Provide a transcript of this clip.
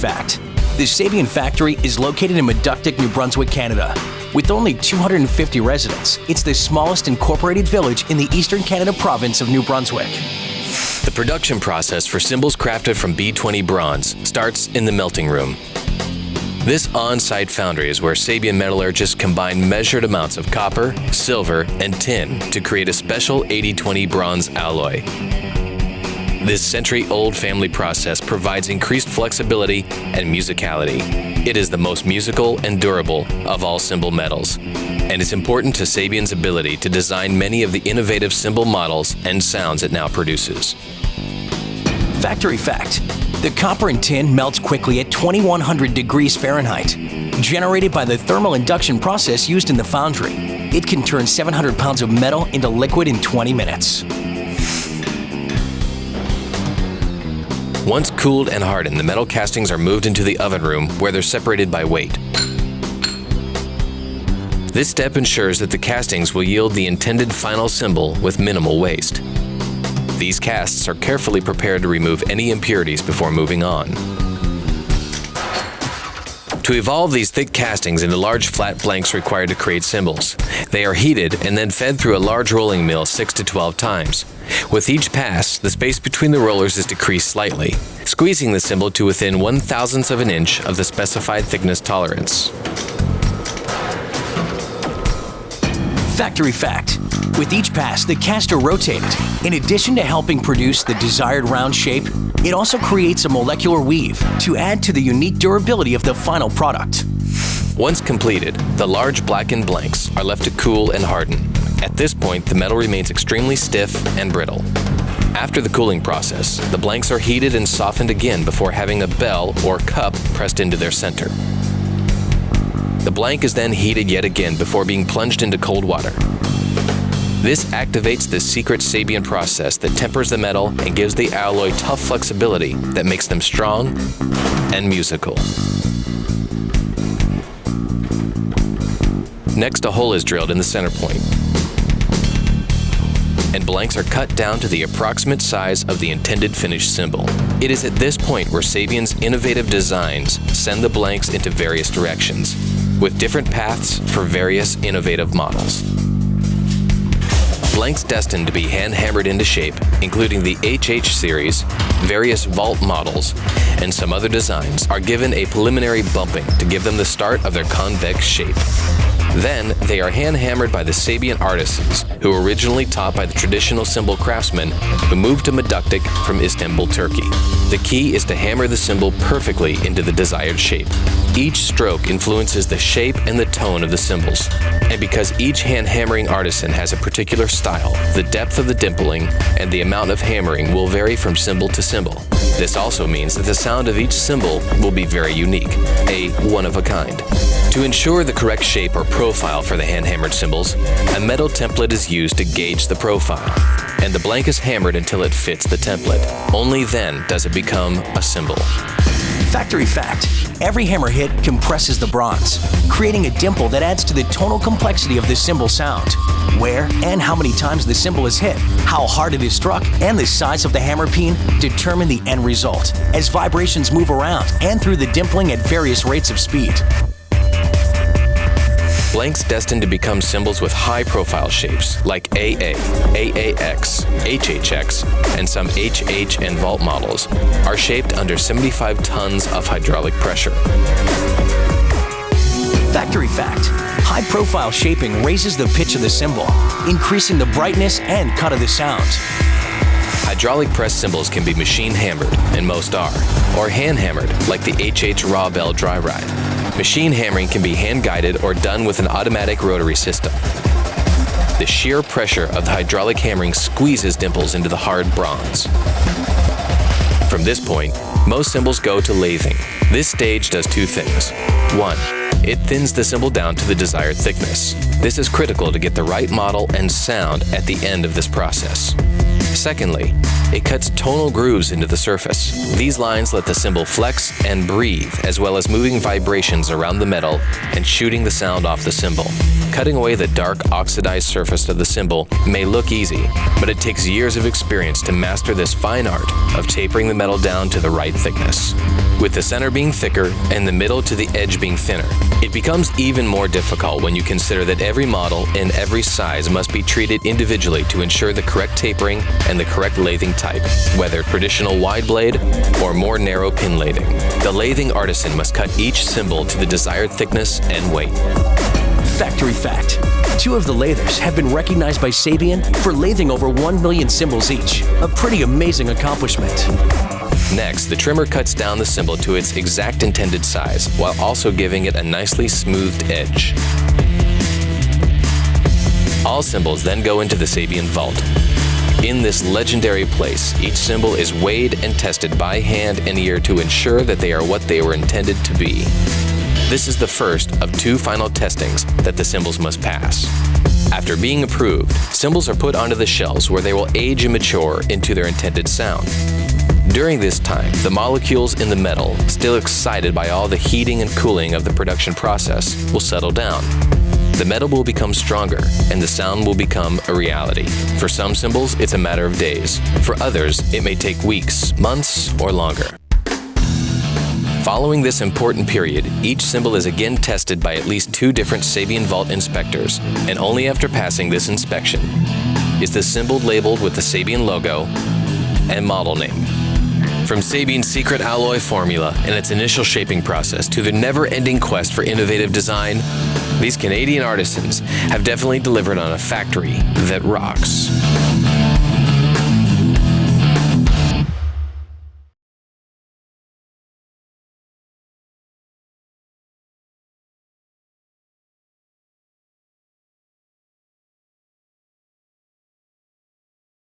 fact. The Sabian factory is located in Meductic, New Brunswick, Canada. With only 250 residents, it's the smallest incorporated village in the eastern Canada province of New Brunswick. The production process for cymbals crafted from B20 bronze starts in the melting room. This on-site foundry is where Sabian metallurgists combine measured amounts of copper, silver, and tin to create a special 80-20 bronze alloy. This century-old family process provides increased flexibility and musicality. It is the most musical and durable of all cymbal metals, and it's important to Sabian's ability to design many of the innovative cymbal models and sounds it now produces. Factory fact: the copper and tin melts quickly at 2100 degrees Fahrenheit. Generated by the thermal induction process used in the foundry, it can turn 700 pounds of metal into liquid in 20 minutes. Once cooled and hardened, the metal castings are moved into the oven room where they're separated by weight. This step ensures that the castings will yield the intended final cymbal with minimal waste. These casts are carefully prepared to remove any impurities before moving on. To evolve these thick castings into large flat blanks required to create cymbals, they are heated and then fed through a large rolling mill 6 to 12 times. With each pass, the space between the rollers is decreased slightly, squeezing the cymbal to within 1/1000th of an inch of the specified thickness tolerance. Factory fact: with each pass, the caster rotated. In addition to helping produce the desired round shape, it also creates a molecular weave to add to the unique durability of the final product. Once completed, the large blackened blanks are left to cool and harden. At this point, the metal remains extremely stiff and brittle. After the cooling process, the blanks are heated and softened again before having a bell or cup pressed into their center. The blank is then heated yet again before being plunged into cold water. This activates the secret Sabian process that tempers the metal and gives the alloy tough flexibility that makes them strong and musical. Next, a hole is drilled in the center point, and blanks are cut down to the approximate size of the intended finished cymbal. It is at this point where Sabian's innovative designs send the blanks into various directions, with different paths for various innovative models. Blanks destined to be hand-hammered into shape, including the HH series, various vault models, and some other designs, are given a preliminary bumping to give them the start of their convex shape. Then, they are hand-hammered by the Sabian artisans, who were originally taught by the traditional cymbal craftsmen who moved to Meductic from Istanbul, Turkey. The key is to hammer the cymbal perfectly into the desired shape. Each stroke influences the shape and the tone of the cymbals. And because each hand-hammering artisan has a particular style, the depth of the dimpling and the amount of hammering will vary from cymbal to cymbal. This also means that the sound of each cymbal will be very unique, a one-of-a-kind. To ensure the correct shape or profile for the hand-hammered cymbals, a metal template is used to gauge the profile, and the blank is hammered until it fits the template. Only then does it become a cymbal. Factory fact: every hammer hit compresses the bronze, creating a dimple that adds to the tonal complexity of the cymbal sound. Where and how many times the cymbal is hit, how hard it is struck, and the size of the hammer peen determine the end result, as vibrations move around and through the dimpling at various rates of speed. Blanks destined to become cymbals with high-profile shapes like AA, AAX, HHX, and some HH and vault models are shaped under 75 tons of hydraulic pressure. Factory fact: high-profile shaping raises the pitch of the cymbal, increasing the brightness and cut of the sound. Hydraulic press cymbals can be machine-hammered, and most are, or hand-hammered like the HH Raw Bell Dry Ride. Machine hammering can be hand-guided or done with an automatic rotary system. The sheer pressure of the hydraulic hammering squeezes dimples into the hard bronze. From this point, most cymbals go to lathing. This stage does two things. One, it thins the cymbal down to the desired thickness. This is critical to get the right model and sound at the end of this process. Secondly, it cuts tonal grooves into the surface. These lines let the cymbal flex and breathe, as well as moving vibrations around the metal and shooting the sound off the cymbal. Cutting away the dark, oxidized surface of the cymbal may look easy, but it takes years of experience to master this fine art of tapering the metal down to the right thickness. With the center being thicker and the middle to the edge being thinner, it becomes even more difficult when you consider that every model in every size must be treated individually to ensure the correct tapering and the correct lathing type, whether traditional wide blade or more narrow pin lathing. The lathing artisan must cut each cymbal to the desired thickness and weight. Factory fact: 2 of the lathers have been recognized by Sabian for lathing over 1 million cymbals each. A pretty amazing accomplishment. Next, the trimmer cuts down the cymbal to its exact intended size, while also giving it a nicely smoothed edge. All cymbals then go into the Sabian vault. In this legendary place, each cymbal is weighed and tested by hand and ear to ensure that they are what they were intended to be. This is the first of 2 final testings that the cymbals must pass. After being approved, cymbals are put onto the shelves where they will age and mature into their intended sound. During this time, the molecules in the metal, still excited by all the heating and cooling of the production process, will settle down. The metal will become stronger, and the sound will become a reality. For some cymbals, it's a matter of days. For others, it may take weeks, months, or longer. Following this important period, each cymbal is again tested by at least 2 different Sabian Vault inspectors, and only after passing this inspection is the cymbal labeled with the Sabian logo and model name. From Sabian's secret alloy formula and its initial shaping process to the never-ending quest for innovative design, these Canadian artisans have definitely delivered on a factory that rocks.